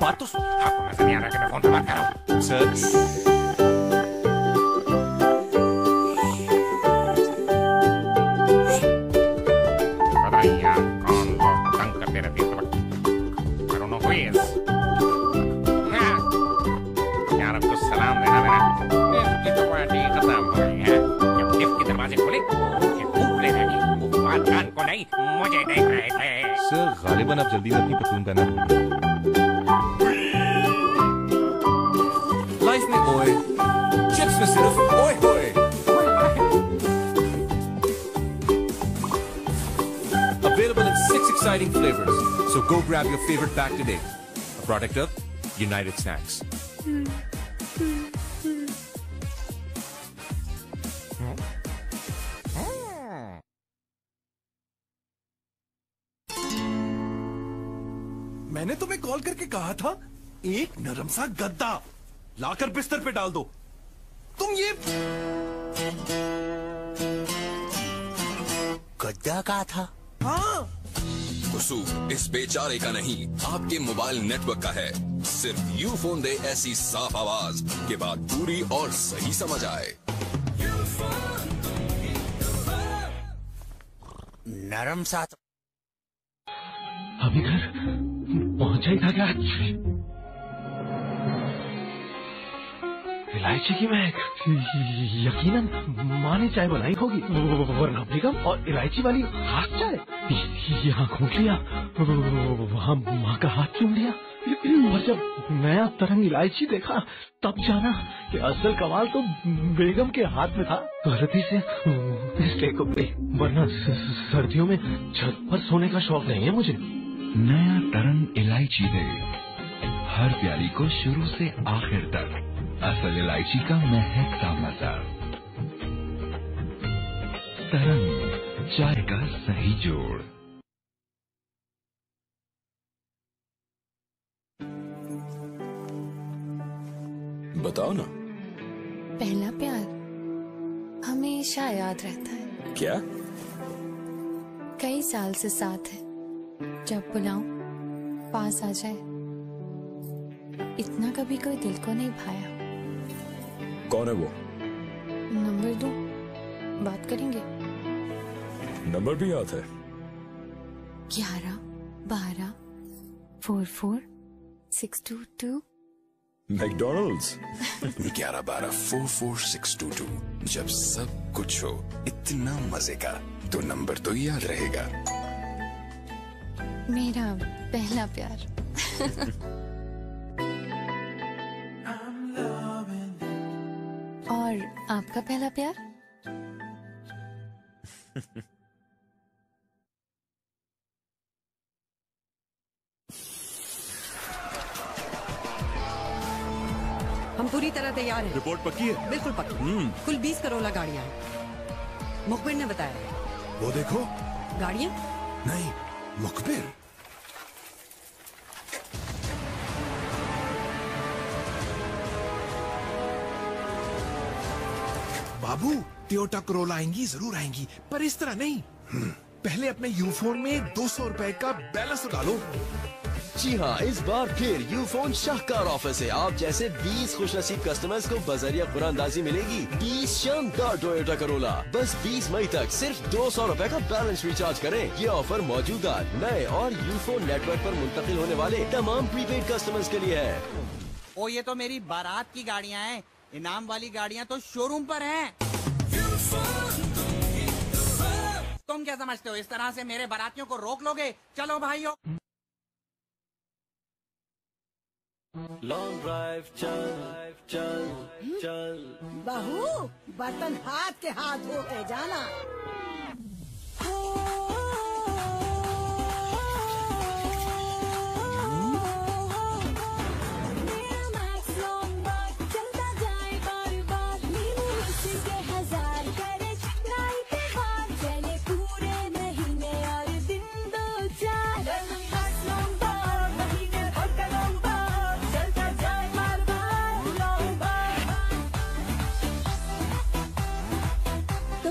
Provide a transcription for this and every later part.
बात तो आपको नजर नहीं आ रहा कि मैं फोन पे बात कर रहा हूँ? सर पता नहीं यार कौन लोग तंग करते रहते हैं इस वक्त। I don't know who he is. हाँ, यार अब कुछ सलाम देना मेरा। इसकी तो पार्टी खत्म हो गई है। जब लिफ्ट के दरवाजे खुले ये भूख लगी। वो खान को नहीं मुझे देख रहे थे। सर गालिबन आप जल्दी में अपनी पतलून पहना लीजिए। लाइफ में ओए, चिप्स में सिर्फ ओए होए। Available in 6 exciting flavors. So go grab your favorite pack today. A product of United Snacks. मैंने तुम्हें कॉल करके कहा था एक नरम सा गद्दा लाकर बिस्तर पे डाल दो। तुम ये गद्दा कहा था? हाँ, कसूर इस बेचारे का नहीं, आपके मोबाइल नेटवर्क का है। सिर्फ यूफोन दे ऐसी साफ आवाज कि बात पूरी और सही समझ आए। नरम सा तो अभी घर पहुंचा ही था क्या? इलायची की महक, यकीनन माँ ने चाय बनाई होगी, वरना बेगम और इलायची वाली खास चाय। यहाँ घूट लिया, वहाँ माँ का हाथ चूम लिया, और जब नया तरंग इलायची देखा तब जाना कि असल कमाल तो बेगम के हाथ में था। गलती से इसलिए को वरना सर्दियों में छत पर सोने का शौक नहीं है मुझे। नया तरंग इलायची दे हर प्याली को शुरू से आखिर तक असल इलायची का महकता मजा। तरंग चाय का सही जोड़। बताओ ना। पहला प्यार हमेशा याद रहता है। क्या? कई साल से साथ है, जब बुलाऊं पास आ जाए। इतना कभी कोई दिल को नहीं भाया। कौन है वो? नंबर दूं, बात करेंगे। नंबर भी याद है? 11 12 44 622। मैकडॉनल्ड्स। 11 12 44 622। जब सब कुछ हो इतना मजे का तो नंबर तो याद रहेगा। मेरा पहला प्यार। और आपका पहला प्यार? हम पूरी तरह तैयार हैं। रिपोर्ट पक्की है? बिल्कुल पक्की। कुल 20 करोड़ गाड़ियां हैं। मुखबिर ने बताया। वो देखो। गाड़ियां? नहीं, मुखबिर। बाबू, टोयोटा करोला आएंगी, जरूर आएंगी, पर इस तरह नहीं। पहले अपने यूफोन में 200 रुपए का बैलेंस डालो। जी हाँ, इस बार फिर यूफोन शाहकार ऑफर से आप जैसे 20 खुशनसीब कस्टमर्स को बजरिया कुरानंदाजी मिलेगी। 20 शानदार टोयोटा करोला बस 20 मई तक सिर्फ 200 रुपए का बैलेंस रिचार्ज करें। ये ऑफर मौजूदा नए और यूफोन नेटवर्क पर मुंतकिल होने वाले तमाम प्रीपेड कस्टमर्स के लिए है। ओ ये तो मेरी बारात की गाड़ियाँ हैं, इनाम वाली गाड़ियाँ तो शोरूम पर हैं। तुम क्या समझते हो, इस तरह से मेरे बारातियों को रोक लोगे? चलो भाइयों। लॉन्ग ड्राइव चल चल चल। बहू, बर्तन हाथ के हाथ धो के जाना।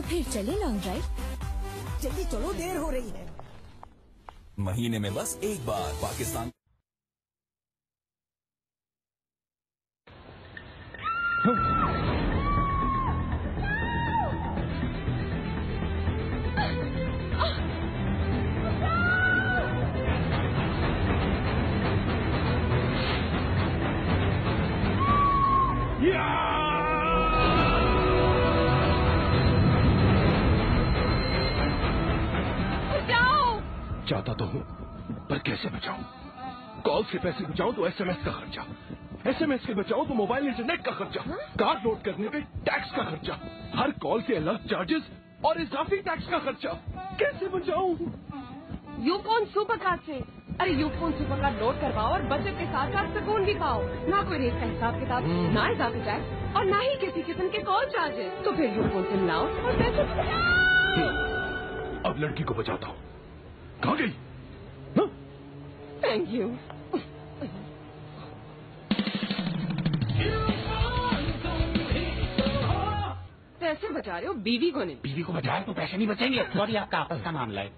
फिर चले लॉन्ग ड्राइव। जल्दी चलो, देर हो रही है। महीने में बस एक बार पाकिस्तान चाहता तो हूँ, पर कैसे बचाऊं? कॉल से पैसे बचाऊं तो एसएमएस का खर्चा, एसएमएस से बचाऊं तो मोबाइल इंटरनेट का खर्चा, कार्ड लोड करने पे टैक्स का खर्चा, हर कॉल के अलग चार्जेस और इजाफी टैक्स का खर्चा। कैसे बचाऊं? यूफोन सुपर कार्ड से। अरे यूफोन सुपर कार्ड लोड करवाओ और बचत के साथ साथ सुकून भी पाओ। ना कोई रेट का हिसाब किताब, ना इजाफी टैक्स और ना ही किसी किस्म के कॉल चार्जेस। तो फिर यूफोन से मिलाओ और पैसे बचाओ। अब लड़की को बचाता हूँ। कहाँ गई? Thank you. पैसे बचा रहे हो, बीवी को नहीं। बीवी को बचाए तो पैसे नहीं बचेंगे। सॉरी, आपका आपस का मामला है।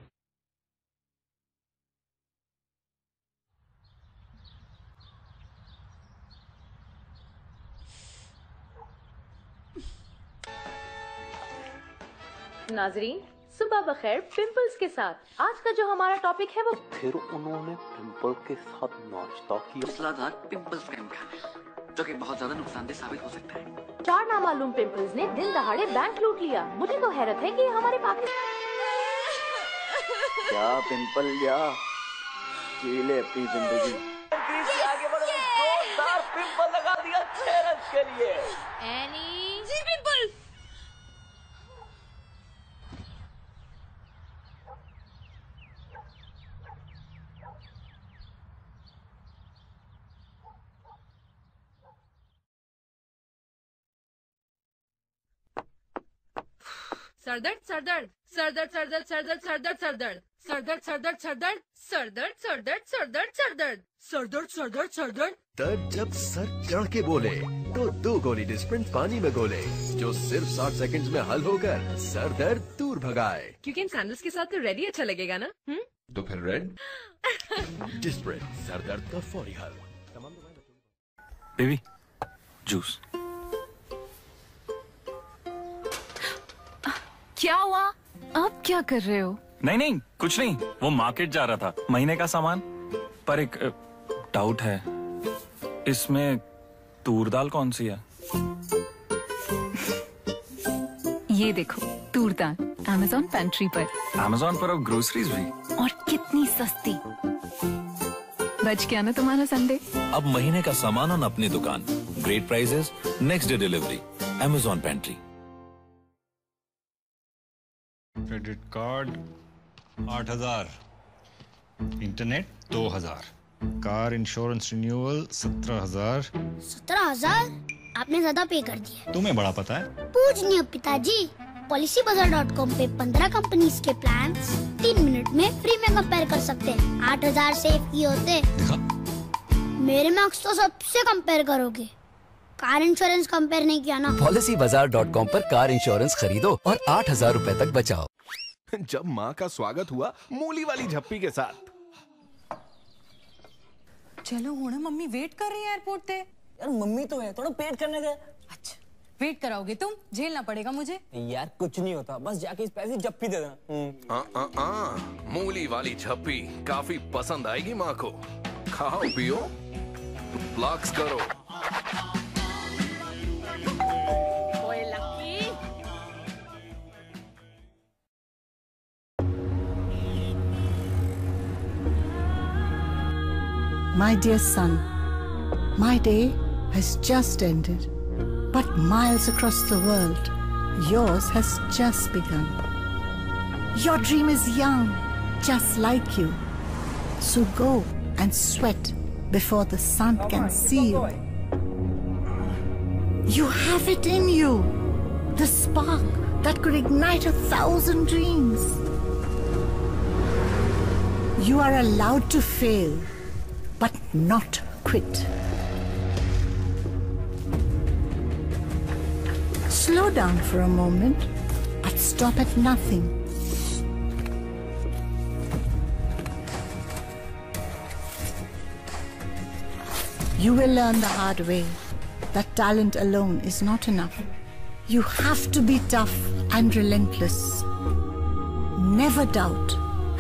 नाजरीन, सुबह बखैर पिंपल्स के साथ। आज का जो हमारा टॉपिक है वो फिर उन्होंने पिंपल के साथ नाश्ता किया। मूसलाधार पिंपल्स क्रीम खाना, जो कि बहुत ज्यादा नुकसानदेह साबित हो सकता है। 4 नामालूम पिंपल्स ने दिन दहाड़े बैंक लूट लिया। मुझे तो हैरत है कि हमारे पाकिस्तान क्या पिंपल या कीले अपनी जिंदगी आगे बढ़ो। जोरदार पिंपल लगा दिया चेहरे के लिए। एनी जी पिंपल। सरदर्द सरदर्द सरदर्द सरदर्द सरदर्द सरदर्द सरदर्द सरदर्द सरदर्द सरदर्द सरदर्द सरदर्द सरदर्द सरदर्द सरदर्द सरदर्द। दर्द जब सर चढ़ के बोले तो 2 गोली डिस्प्रिन पानी में घोले, जो सिर्फ 60 सेकंड्स में हल होकर सर दर्द दूर भगाए। क्योंकि इन सैंडल्स के साथ तो रेडी अच्छा लगेगा ना। तो फिर रेड डिस्प्रिन सर दर्द का फौरी हल। Baby juice. क्या हुआ? अब क्या कर रहे हो? नहीं नहीं कुछ नहीं, वो मार्केट जा रहा था, महीने का सामान। पर एक डाउट है, इसमें तूर दाल कौन सी है? ये देखो तूर दाल Amazon पेंट्री पर। Amazon पर अब ग्रोसरीज भी। और कितनी सस्ती। बच गया ना तुम्हारा संडे। अब महीने का सामान on अपनी दुकान। Great prices, next day delivery. Amazon pantry. Credit card 8,000, internet 2,000, car insurance renewal 17,000। 17,000? आपने ज्यादा पे कर दिया। तुम्हें बड़ा पता है। पूजनीय पिताजी, PolicyBazaar.com पे 15 कंपनीज के प्लान 3 मिनट में फ्री में कंपेयर कर सकते हैं। 8,000 सेव किए होते। मेरे मार्क्स तो सबसे कंपेयर करोगे, कार इंश्योरेंस कंपेयर नहीं किया ना। PolicyBazaar.com पर कार इंश्योरेंस खरीदो और 8,000 रुपए तक बचाओ। जब माँ का स्वागत हुआ मूली वाली झप्पी के साथ। चलो हुणे मम्मी वेट कर रही है एयरपोर्ट पे। यार मम्मी तो है, थोड़ा पेट करने दे। अच्छा वेट कराओगे तुम? झेलना पड़ेगा मुझे। यार कुछ नहीं होता, बस जाके इस पैसे झप्पी दे देना। मूली वाली झप्पी काफी पसंद आएगी माँ को। खाओ पियो, ब्लॉक्स करो। My dear son, my day has just ended, but miles across the world, yours has just begun. Your dream is young, just like you. So go and sweat before the sun can see you. You have it in you, the spark that could ignite 1,000 dreams. You are allowed to fail, but not quit. Slow down for a moment, but stop at nothing. You will learn the hard way that talent alone is not enough. You have to be tough and relentless. Never doubt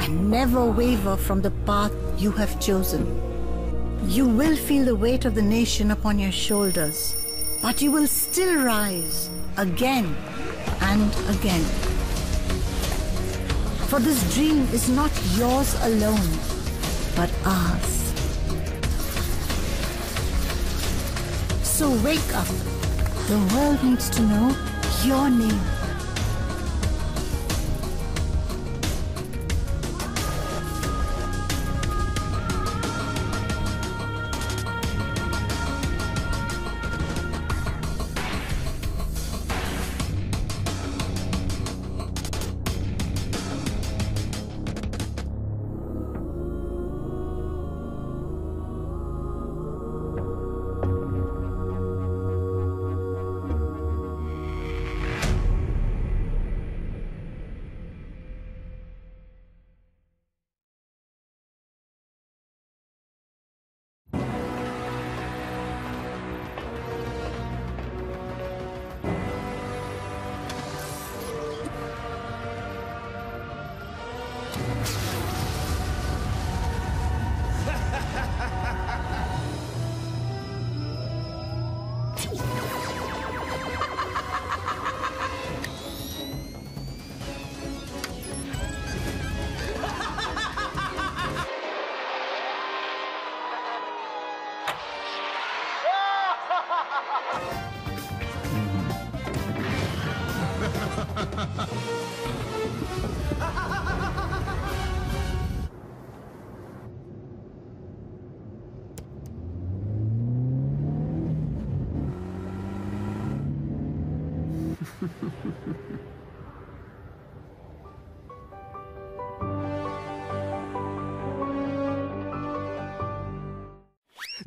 and never waver from the path you have chosen. You will feel the weight of the nation upon your shoulders, but you will still rise again and again. For this dream is not yours alone, but ours. So wake up. The world needs to know your name.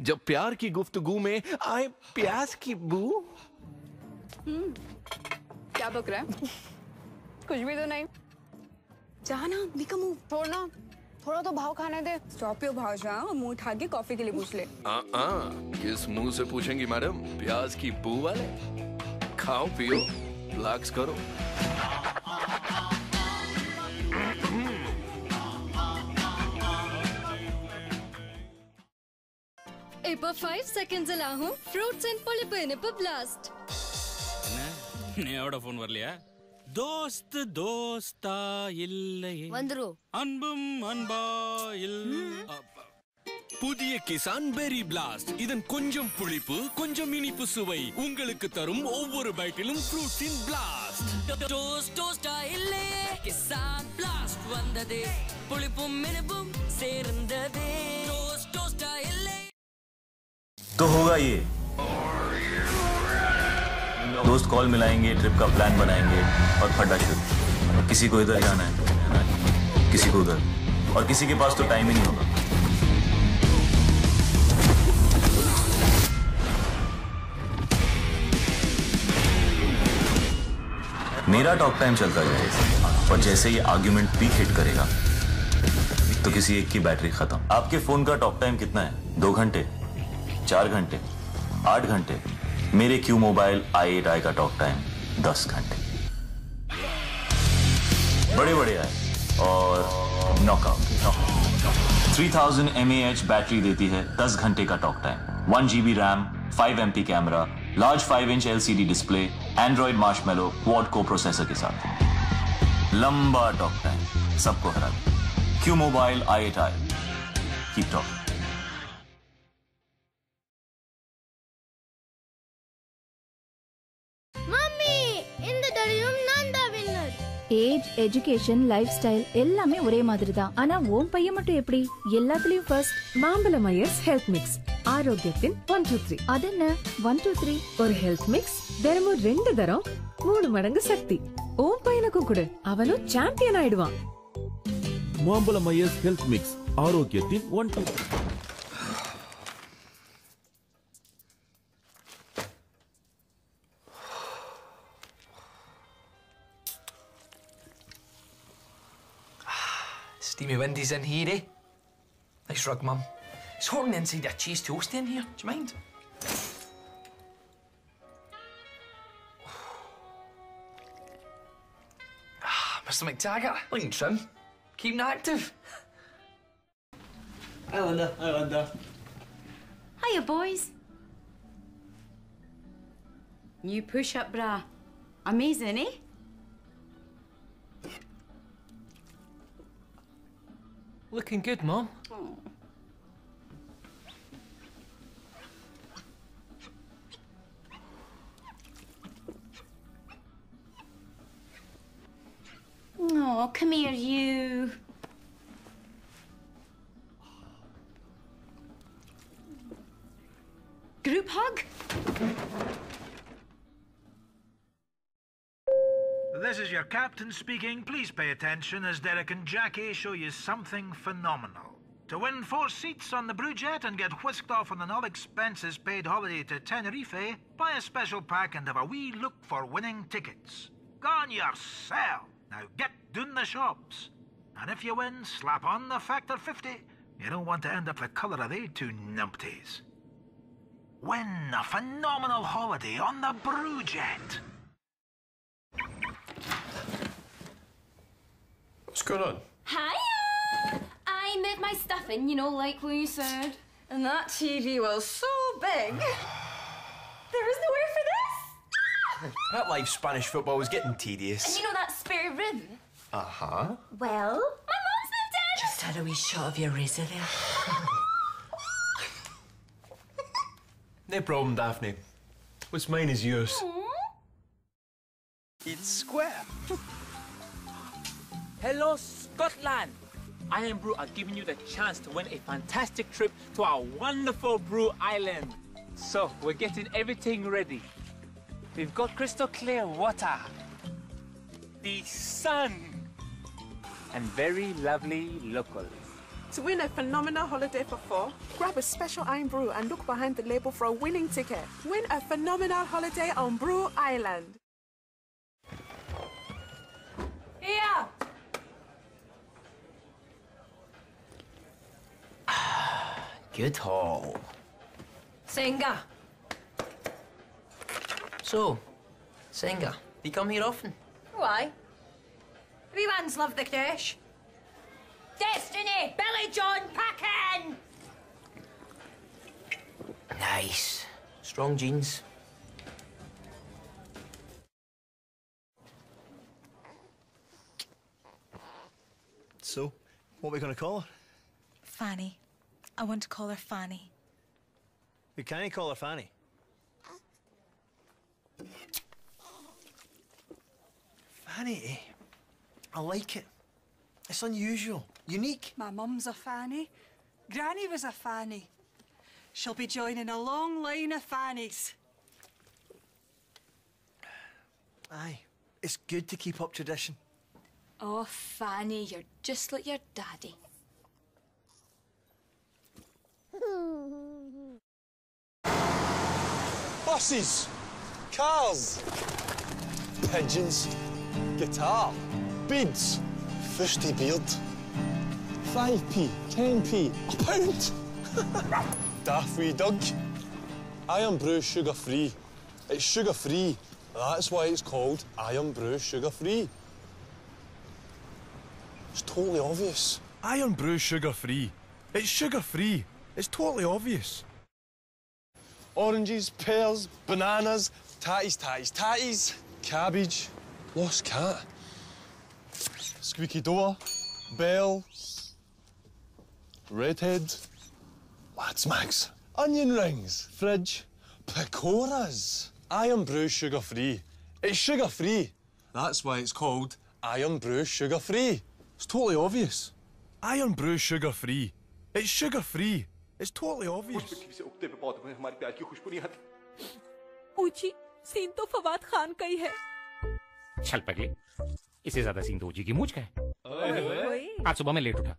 जब प्यार की गुफ्तगू में आए प्यास की बू। क्या बक रहा है? कुछ भी तो नहीं। जाना निका मुंह छोड़ना, थोड़ा तो भाव खाने दे। स्टॉप योर भाव जा, मुंह उठा के कॉफी के लिए पूछ ले। किस मुंह से पूछेंगी मैडम? प्याज की बू वाले। खाओ पियो रिलैक्स करो। Ipa 5 seconds alahum fruits and polypineapple blast. நேயோட ஃபோன் வரலையா? தோஸ்த் தோஸ்தா இல்லையே வந்துரு அன்பும் அன்பா புதிய கிசான் பெரி பிளாஸ்ட். இதன் கொஞ்சம் புளிப்பு கொஞ்சம் இனிப்பு சுவை உங்களுக்கு தரும் ஒவ்வொரு பைட்டிலும் ஃப்ரூட்ஸின் பிளாஸ்ட். டோஸ்ட் டோஸ்டா இல்லையே கிசான் பிளாஸ்ட் வந்ததே புளிப்பும் இனிப்பும் சேர்ந்ததே டோஸ்ட் டோஸ்டா இல்லை. तो होगा ये दोस्त कॉल मिलाएंगे, ट्रिप का प्लान बनाएंगे और फटा शुरू। किसी को इधर जाना है, किसी को उधर, और किसी के पास तो टाइम ही नहीं होगा। मेरा टॉक टाइम चलता जाएगा और जैसे ये आर्ग्यूमेंट पीक हिट करेगा तो किसी एक की बैटरी खत्म। आपके फोन का टॉक टाइम कितना है? 2 घंटे, 4 घंटे, 8 घंटे। मेरे क्यू मोबाइल i8i का टॉक टाइम 10 घंटे। बड़े बड़े आए और नॉकआउट। 3000 mAh बैटरी देती है 10 घंटे का talk time. 1 GB RAM, 5 MP camera, large 5-inch LCD display, Android Marshmallow quad core processor के साथ। लंबा टॉक टाइम सबको हरा दे। Q mobile i8i। Keep talk. Age, education, lifestyle எல்லாமே ஒரே மாதிரி தான். ஆனா உன் பையன் மட்டும் எப்படி எல்லாத்துலயும் ஃபர்ஸ்ட்? மாம்பழ மயர்ஸ் ஹெல்த் மிக்ஸ், ஆரோக்கியத்தின் 1 2 3. அது என்ன 1 2 3? ஒரு ஹெல்த் மிக்ஸ் தினமும் 2 தரம் 3 மடங்கு சக்தி. உன் பையனுக்கும் கொடு, அவனும் சாம்பியன் ஆயிடுவான். மாம்பழ மயர்ஸ் ஹெல்த் மிக்ஸ், ஆரோக்கியத்தின் 1 2 3. Steamy windies in here, eh? Nice rug, Mum. It's hot inside that cheese toast in here. Do you mind? Mr. McTaggart, look and trim. Keeping active. Hi, Linda. Hi, Linda. Hiya, boys. New push-up bra. Amazing, eh? Looking good, Mom. Oh. Oh, come here, you. Group hug? This is your captain speaking. Please pay attention as Derek and Jackie show you something phenomenal. To win 4 seats on the Brewjet and get whisked off on an all-expenses-paid holiday to Tenerife, buy a special pack and have a wee look for winning tickets. Go on yourself. Now get doing the shops. And if you win, slap on the factor 50. You don't want to end up the colour of they two numpties. Win a phenomenal holiday on the Brewjet. What's going on? Hiya! I moved my stuff in, you know, like what you said. And that TV was so big. There was nowhere for this. That live Spanish football was getting And tedious. you know that spare room? Uh-huh. Well, my mom's moved in. Just had a wee shot of your razor there. No problem, Daphne. What's mine is yours. It's square. Hello, Scotland! I Am Brew are giving you the chance to win a fantastic trip to our wonderful Brew Island. So, we're getting everything ready. We've got crystal clear water, the sun, and very lovely locals. To win a phenomenal holiday for 4, grab a special Iron Brew and look behind the label for a winning ticket. Win a phenomenal holiday on Brew Island. Here! Good haul. Senga. So, Senga, do you come here often? Why? Wee ones love the cash. Destiny! Billy John Packin! Nice. Strong jeans. So, what are we going to call her? Fanny. I want to call her Fanny. We can't call her Fanny. Fanny, eh? I like it. It's unusual, unique. My mum's a Fanny. Granny was a Fanny. She'll be joining a long line of Fannies. Aye, it's good to keep up tradition. Oh, Fanny, you're just like your daddy. Buses, cars, pigeons, guitar, beads, 50 beard, 5p, 10p, a pound. Daft wee Doug. Iron Brew sugar free. It's sugar free. That's why it's called Iron Brew sugar free. It's totally obvious. Iron Brew sugar free. It's sugar free. It's totally obvious. Oranges, pears, bananas, tatties, cabbage, lost cat, squeaky door, bell, redhead, lads mags, onion rings, fridge, pakoras. Iron Brew sugar free. It's sugar free. That's why it's called Iron Brew sugar free. It's totally obvious. Iron Brew sugar free. It's sugar free. It's totally obvious. ऊंची scene तो फवाद खान का ही है। चल पगली, इससे ज्यादा scene तो जी की मूंछ का है। आज सुबह मैं लेट उठा।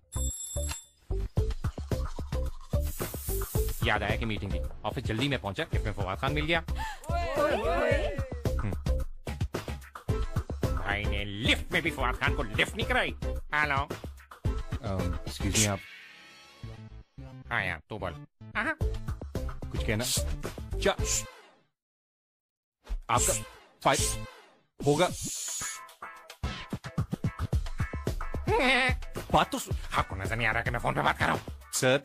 याद आया कि मीटिंग थी। ऑफिस जल्दी में पहुंचा, लिफ्ट में फवाद खान मिल गया। भाई ने लिफ्ट में भी फवाद खान को लिफ्ट नहीं कराई। हेलो, एक्सक्यूज मी आप। हाँ यार, तो बोल। कुछ कहना? आपका 5 होगा। बात तो आपको नजर नहीं आ रहा कि मैं फोन पे बात कर रहा हूँ सर?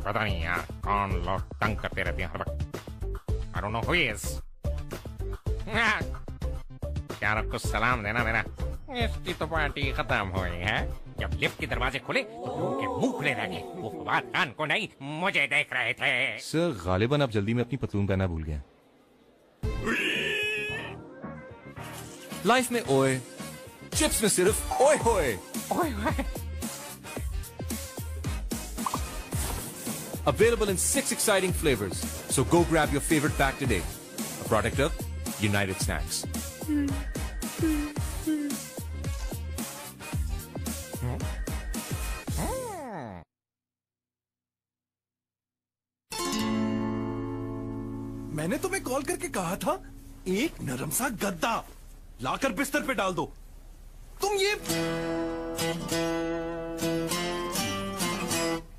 पता नहीं यार कौन लोग तंग करते रहते हैं हर वक्त। I don't know who he is. यार आपको सलाम देना मेरा। इसकी तो पार्टी खत्म हुई है। जब लिफ्ट के दरवाजे खुले तो उनके मुंह खुले रह गए। वो फवाद खान को नहीं मुझे देख रहे थे। सर गालिबन आप जल्दी में अपनी पतलून पहना भूल गए। लाइफ में ओए, चिप्स में सिर्फ ओए होए। ओए होए। Available in 6 exciting flavors. So go grab your favorite pack today. A product of United Snacks. मैंने तुम्हें कॉल करके कहा था एक नरम सा गद्दा लाकर बिस्तर पे डाल दो। तुम ये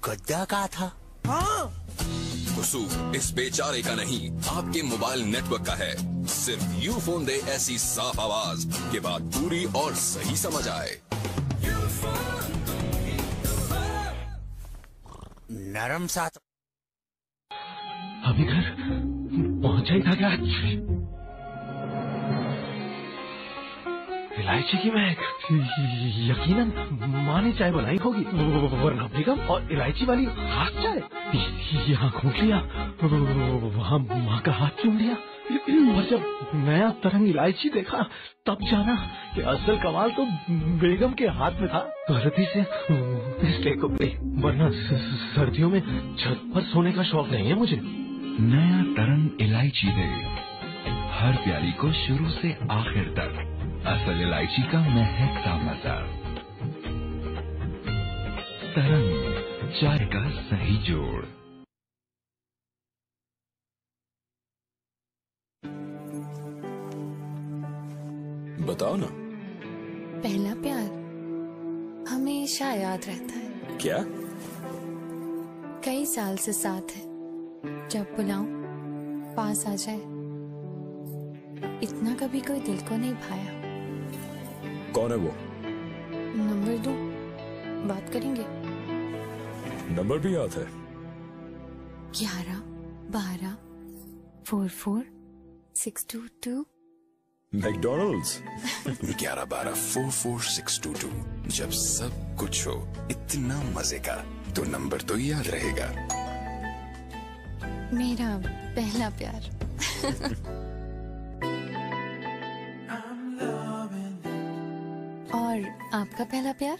गद्दा कहा था? हाँ। कसूर इस बेचारे का नहीं, आपके मोबाइल नेटवर्क का है। सिर्फ यूफोन दे ऐसी साफ आवाज कि बात पूरी और सही समझ आए। नरम सा अभी घर पहुंचा ही था क्या? इलायची की महक यकीनन माँ ने चाय बनाई होगी, वरना बेगम और इलायची वाली खास चाय। यहाँ घूट लिया, वहाँ माँ का हाथ चूम लिया, और जब नया तरंग इलायची देखा तब जाना कि असल कमाल तो बेगम के हाथ में था। गलती से इसलिए को गई, वरना सर्दियों में छत पर सोने का शौक नहीं है मुझे। नया तरंग इलायची दे हर प्याली को शुरू से आखिर तक। असल इलायची का महकता मजा। तरंग चाय का सही जोड़। बताओ ना। पहला प्यार हमेशा याद रहता है। क्या? कई साल से साथ है, जब बुलाऊं पास आ जाए। इतना कभी कोई दिल को नहीं भाया। कौन है वो? नंबर दो, बात करेंगे। नंबर भी याद है? 11 12 44 622। मैकडॉनल्ड्स। 11 12 44 622। जब सब कुछ हो इतना मजे का तो नंबर तो याद रहेगा। मेरा पहला प्यार। और आपका पहला प्यार?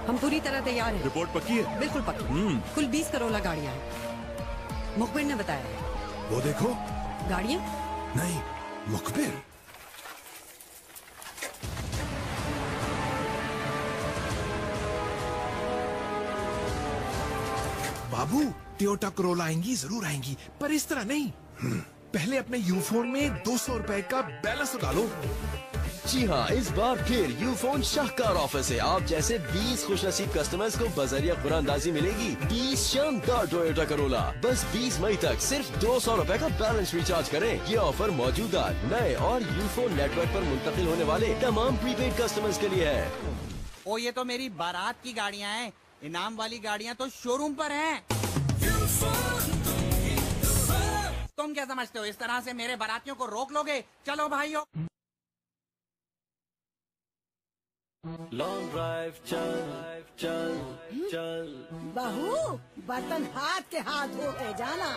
हम पूरी तरह तैयार हैं। रिपोर्ट पक्की है? बिल्कुल पक्की। कुल 20 करोड़ गाड़ियां हैं, मुखबिर ने बताया। वो देखो। गाड़ियां? नहीं, मुखबिर। बाबू, टोयोटा करोला आएंगी, जरूर आएंगी, पर इस तरह नहीं। पहले अपने यूफोन में 200 रुपए का बैलेंस डालो। जी हाँ, इस बार फिर यूफोन शाहकार ऑफर से आप जैसे 20 खुशनसीब कस्टमर्स को बजरिया कुरानदाजी मिलेगी 20 शानदार टोयोटा करोला। बस 20 मई तक सिर्फ 200 रुपए का बैलेंस रिचार्ज करें। ये ऑफर मौजूदा नए और यूफोन नेटवर्क पर मुंतकिल होने वाले तमाम प्रीपेड कस्टमर्स के लिए है। ओ ये तो मेरी बारात की गाड़ियाँ हैं, इनाम वाली गाड़ियाँ तो शोरूम पर हैं। तुम क्या समझते हो, इस तरह से मेरे बारातियों को रोक लोगे? चलो भाइयों। लॉन्ग ड्राइव चल चल चल। बहू, बर्तन हाथ के हाथ धोते जाना।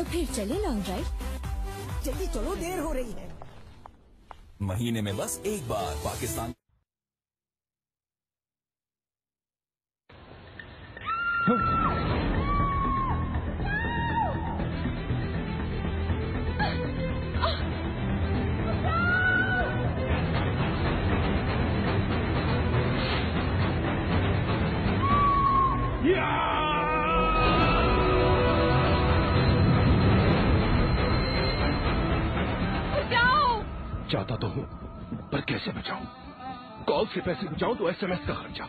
फिर चले लॉन्ग ड्राइव। जल्दी चलो, देर हो रही है। महीने में बस एक बार पाकिस्तान चाहता तो हूँ, पर कैसे बचाऊं? कॉल से पैसे बचाऊं तो एसएमएस का खर्चा,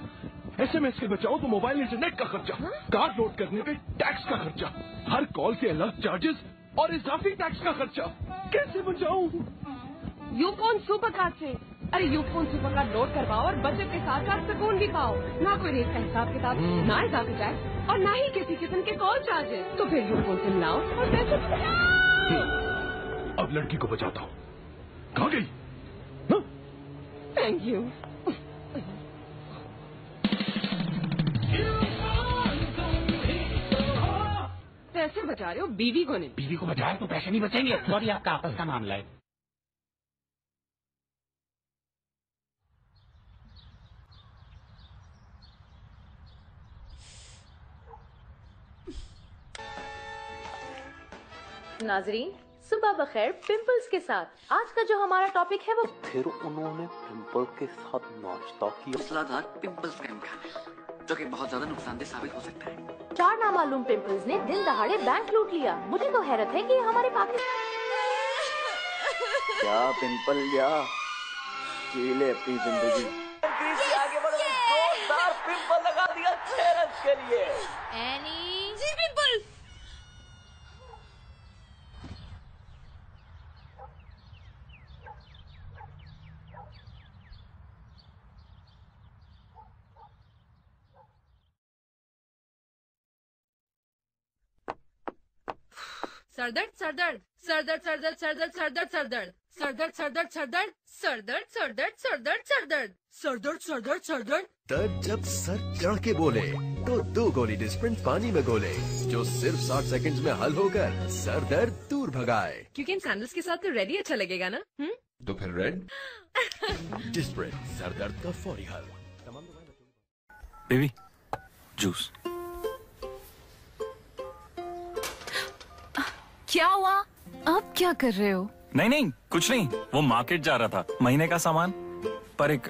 एसएमएस से बचाऊं तो मोबाइल इंटरनेट का खर्चा, कार्ड लोड करने पे टैक्स का खर्चा, हर कॉल के अलग चार्जेस और इजाफी टैक्स का खर्चा। कैसे बचाऊं? यूफोन सुपर कार्ड से। अरे यूफोन सुपर कार्ड लोड करवाओ और बचत के साथ साथ सुकून भी पाओ। ना कोई रेट का हिसाब किताब, ना इजाफी टैक्स और ना ही किसी किस्म के कॉल चार्जेस। तो फिर यूफोन से मिलाओ और पैसे बचाओ। अब लड़की को बचाता हूँ। कहाँ गई? Thank you. पैसे बचा रहे हो, बीवी को नहीं। बीवी को बचाए तो पैसे नहीं बचेंगे। सॉरी, आपका आपस का मामला है। नाजरीन, सुबह बखैर पिंपल्स के साथ। आज का जो हमारा टॉपिक है वो फिर उन्होंने पिंपल के साथ नाश्ता किया। मूसलाधार पिंपल्स क्रीम खाना, जो कि बहुत ज्यादा नुकसानदेह साबित हो सकता है। 4 नामालूम पिंपल्स ने दिन दहाड़े बैंक लूट लिया। मुझे तो हैरत है कि हमारे पाकिस्तान क्या पिंपल या जीले अपनी जिंदगी। आगे बढ़ो, जोरदार पिंपल लगा दिया चेहरे के लिए। एनी जी पिंपल। सरदर्द सरदर्द सरदर्द सरदर्द सरदर्द सरदर्द सरदर्द सरदर्द सरदर्द सरदर्द सरदर्द सरदर्द सरदर्द सरदर्द सरदर्द सरदर्द सरदर्द। दर्द जब सर चढ़ के बोले तो 2 गोली डिस्प्रिंट पानी में घोले, जो सिर्फ 60 सेकंड्स में हल होकर सर दर्द दूर भगाए। क्योंकि इन सैंडल्स के साथ तो रेड ही अच्छा लगेगा ना। तो फिर रेड डिस्प्रिंट सर दर्द का फौरी हल। Baby juice. क्या हुआ? अब क्या कर रहे हो? नहीं नहीं कुछ नहीं, वो मार्केट जा रहा था, महीने का सामान। पर एक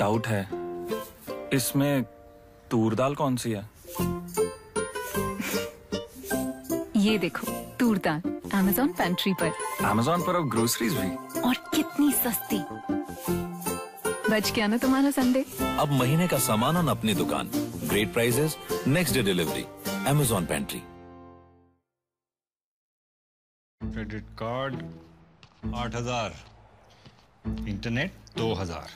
डाउट है, इसमें तूर दाल कौन सी है? ये देखो, तूर दाल Amazon पेंट्री पर। Amazon पर अब ग्रोसरीज भी। और कितनी सस्ती। बच गया ना तुम्हारा संडे। अब महीने का सामान on अपनी दुकान। Great prices, next day delivery. Amazon pantry. Credit card 8000, internet 2000,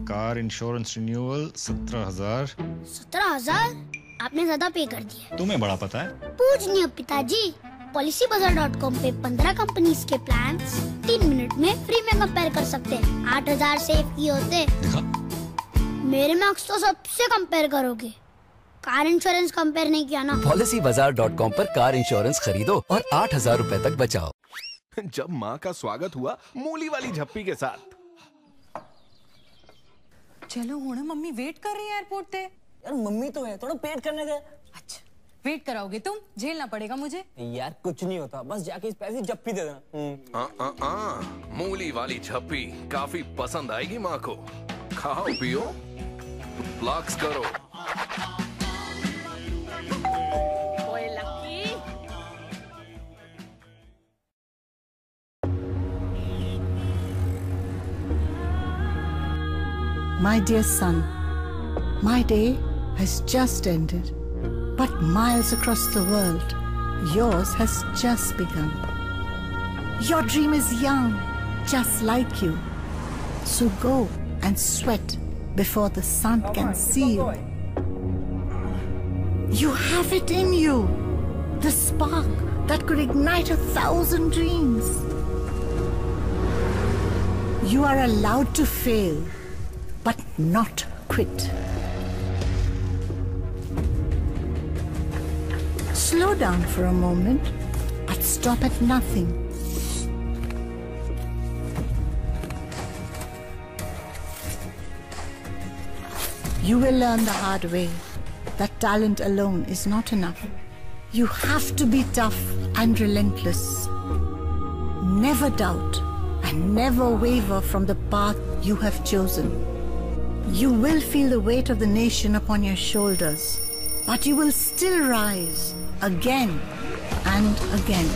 car insurance renewal 17000। 17000? आपने ज्यादा पे कर दिया। तुम्हें बड़ा पता है। पूजनीय पिताजी, PolicyBazaar.com पे 15 कंपनीज के प्लान 3 मिनट में फ्री में कंपेयर कर सकते हैं। 8000 सेव किए होते। दिखा? मेरे मार्क्स तो सबसे कंपेयर करोगे, कार इंश्योरेंस कंपेयर नहीं किया ना। PolicyBazaar.com पर कार इंश्योरेंस खरीदो और 8000 रुपए तक बचाओ। जब माँ का स्वागत हुआ मूली वाली झप्पी के साथ। चलो हुणे मम्मी वेट कर रही है एयरपोर्ट पे। यार मम्मी तो है, थोड़ा पेट करने दे। अच्छा वेट कराओगे तुम? झेलना पड़ेगा मुझे। यार कुछ नहीं होता, बस जाके इस पैसे झप्पी दे देना। मूली वाली झप्पी काफी पसंद आएगी माँ को। खाओ पियो, फ्लक्स करो। My dear son, my day has just ended, but miles across the world, yours has just begun. Your dream is young, just like you. So go and sweat before the sun can see you. You have it in you, the spark that could ignite 1,000 dreams. You are allowed to fail, but not quit. Slow down for a moment, but stop at nothing. You will learn the hard way that talent alone is not enough. You have to be tough and relentless. Never doubt and never waver from the path you have chosen. You will feel the weight of the nation upon your shoulders, but you will still rise again and again.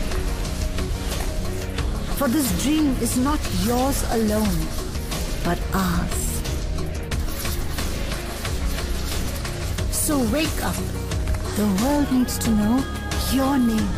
For this dream is not yours alone, but ours. So wake up. The world needs to know your name.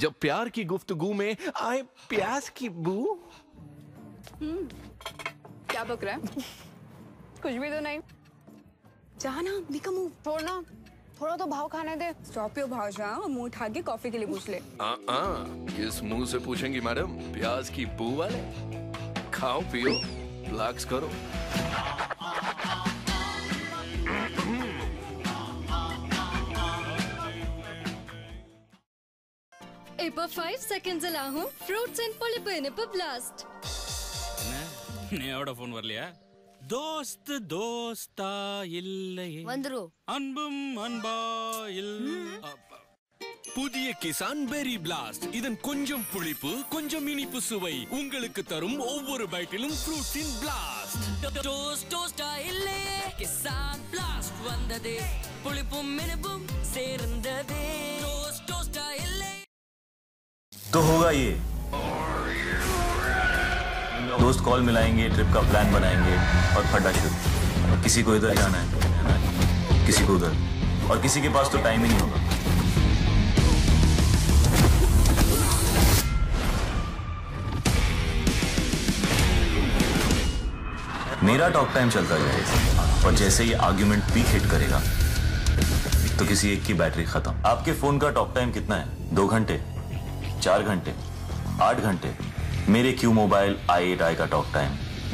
जब प्यार की गुफ्तगू में आए प्यास की बू। क्या बक रहा है? कुछ भी तो नहीं। चाह ना बिका मुंह छोड़ना, थोड़ा तो भाव खाने दे। स्टॉप योर भाव जा, मुंह उठा के कॉफी के लिए पूछ ले। किस मुंह से पूछेंगी मैडम? प्याज की बू वाले। खाओ पियो रिलैक्स करो। Ipa 5 seconds alahum fruits and polypen Ipa blast. நேயோட ஃபோன் வரலையா? தோஸ்த் தோஸ்தா இல்லையே வந்துரும் அன்பும் அன்பா புதிய கிசான் பெரி பிளாஸ்ட். இதன் கொஞ்சம் புளிப்பு கொஞ்சம் இனிப்பு சுவை உங்களுக்கு தரும் ஒவ்வொரு பைட்டிலும் ஃப்ரூட்ஸின் பிளாஸ்ட். டோஸ்ட் டோஸ்டா இல்லையே கிசான் பிளாஸ்ட் வந்ததே புளிப்பும் இனிப்பும் சேர்ந்ததே டோஸ்ட் டோஸ்டா இல்லை. तो होगा ये, दोस्त कॉल मिलाएंगे, ट्रिप का प्लान बनाएंगे और फटा शुरू। किसी को इधर जाना है, किसी को उधर, और किसी के पास तो टाइम ही नहीं होगा। मेरा टॉक टाइम चलता जाएगा और जैसे ये आर्ग्यूमेंट पीक हिट करेगा तो किसी एक की बैटरी खत्म। आपके फोन का टॉक टाइम कितना है? 2 घंटे, 4 घंटे, 8 घंटे। मेरे क्यू मोबाइल i8i का टॉक टाइम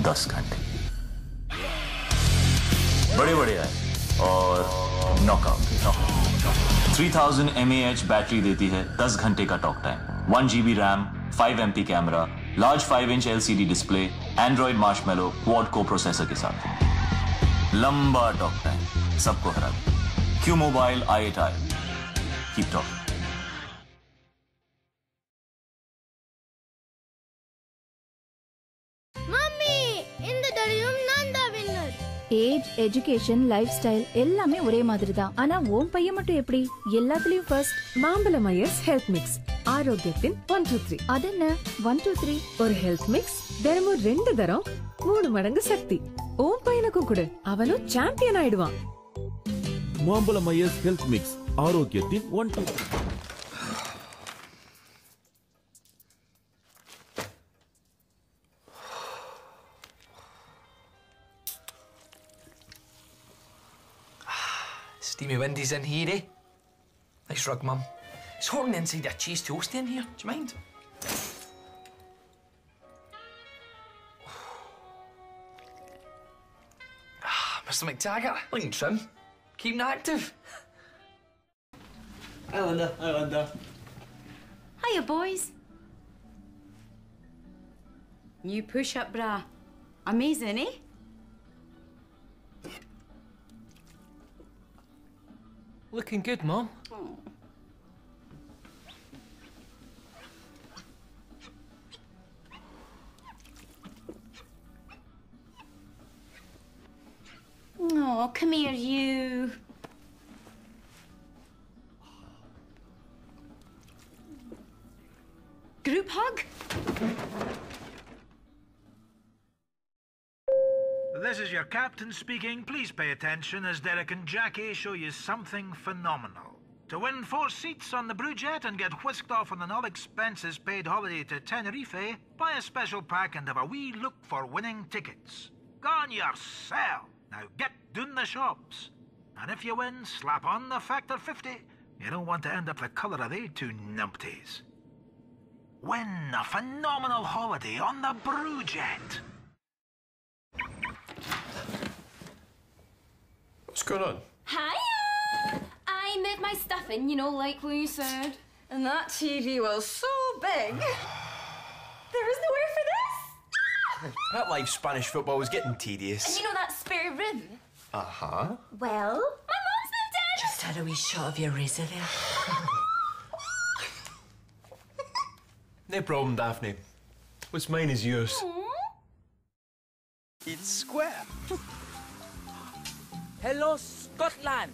10 घंटे। बड़े बड़े आए और नॉकआउट। 3000 mAh बैटरी देती है 10 घंटे का talk time. 1 GB RAM, 5 MP camera, large 5 inch LCD display, Android Marshmallow quad core processor के साथ। लंबा टॉक टाइम, सबको हरा दे। Q mobile i8i, keep talking. Age, education, lifestyle எல்லாமே ஒரே மாதிரி தான். ஆனா உன் பையன் மட்டும் எப்படி எல்லாத்துலயும் ஃபர்ஸ்ட்? மாம்பழம் ஐயர்ஸ் ஹெல்த் மிக்ஸ், ஆரோக்கியத்தின் 1 2 3. அது என்ன 1 2 3? ஒரு ஹெல்த் மிக்ஸ் தினமும் 2 தரம் 3 மடங்கு சக்தி. உன் பையனுக்கும் கொடு, அவனும் சாம்பியன் ஆயிடுவான். மாம்பழம் ஐயர்ஸ் ஹெல்த் மிக்ஸ், ஆரோக்கியத்தின் 1 2 3. Steamy Wendy's in here, eh? Nice rug, Mum. It's hot on the inside of a cheese toast in here. Do you mind? Mr. McTaggart, looking trim. Keeping active. Hi, Linda. Hi, Linda. Hiya, boys. New push-up bra. Amazing, eh? Looking good, Mum. Oh, come here, you. Group hug? This is your captain speaking. Please pay attention as Derek and Jackie show you something phenomenal. To win 4 seats on the Brewjet and get whisked off on an all-expenses-paid holiday to Tenerife, buy a special pack and have a wee look for winning tickets. Go on yourself. Now get doing the shops. And if you win, slap on the factor 50. You don't want to end up the colour of they two numpties. Win a phenomenal holiday on the Brewjet. What's going on? Hiya! I moved my stuff in, you know, like what you said. And that TV was so big. There was nowhere for this. That live Spanish football was getting And tedious. you know that spare room? Uh-huh. Well, my mom's moved in. Just had a wee shot of your razor there. No problem, Daphne. What's mine is yours. It's square. Hello, Scotland.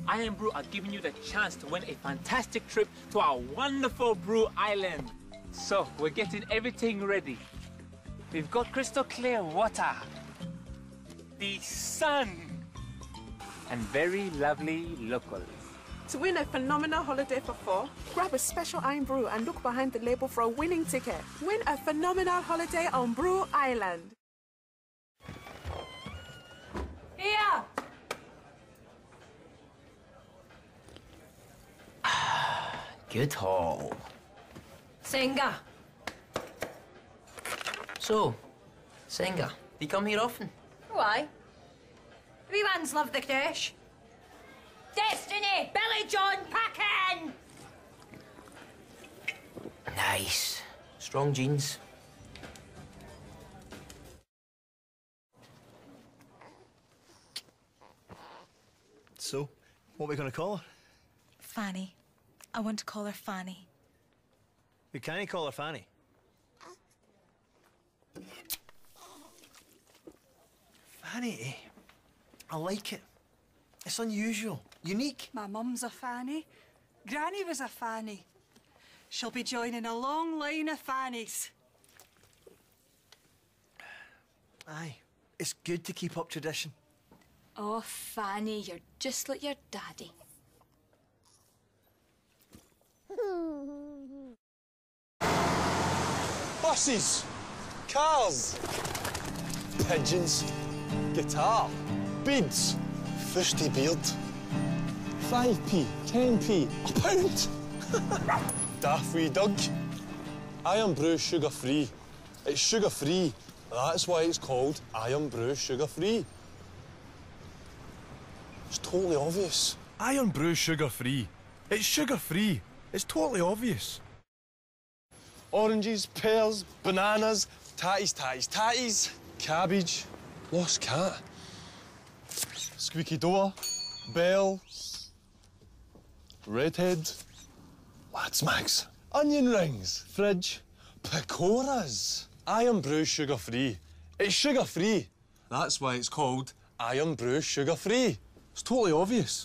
I Am Brew are giving you the chance to win a fantastic trip to our wonderful Brew Island. So, we're getting everything ready. We've got crystal clear water, the sun, and very lovely locals. To win a phenomenal holiday for 4, grab a special Iron Brew and look behind the label for a winning ticket. Win a phenomenal holiday on Brew Island. Here! Good haul. Senga. So, Senga, do you come here often? Why? We ones love the crash. Destiny! Billy John Packin! Nice. Strong jeans. So, what are we going to call her? Fanny. I want to call her Fanny. We can't call her Fanny. Fanny? I like it. It's unusual, unique. My mum's a Fanny. Granny was a Fanny. She'll be joining a long line of Fannies. Aye, it's good to keep up tradition. Oh, Fanny, you're just like your daddy. Buses, cars, pigeons, guitar, beads, fusty beard, 5p, 10p, a pound. Daft wee Doug. Iron Brew sugar free. It's sugar free. That's why it's called Iron Brew sugar free. It's totally obvious. Iron Brew sugar free. It's sugar free. It's totally obvious. Oranges, pears, bananas, tatties, tatties, tatties, cabbage, lost cat, squeaky door, bell, redhead, lads mags, onion rings, fridge, pakoras. Iron Brew sugar free. It's sugar free. That's why it's called Iron Brew sugar free. It's totally obvious.